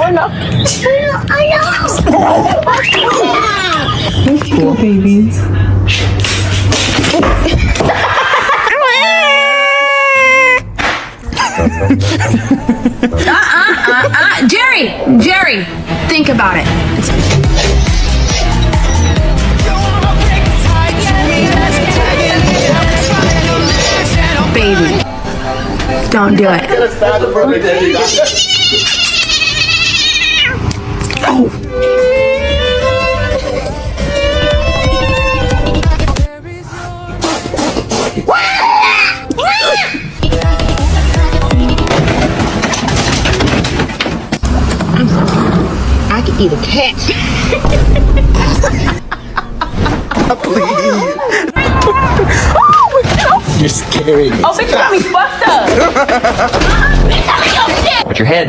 Oh no. I know. Let's go, baby. Jerry, think about it. Baby, don't do it. I could eat a cat. Please. You're scaring me. Oh, bitch, you got me fucked up. Watch your head.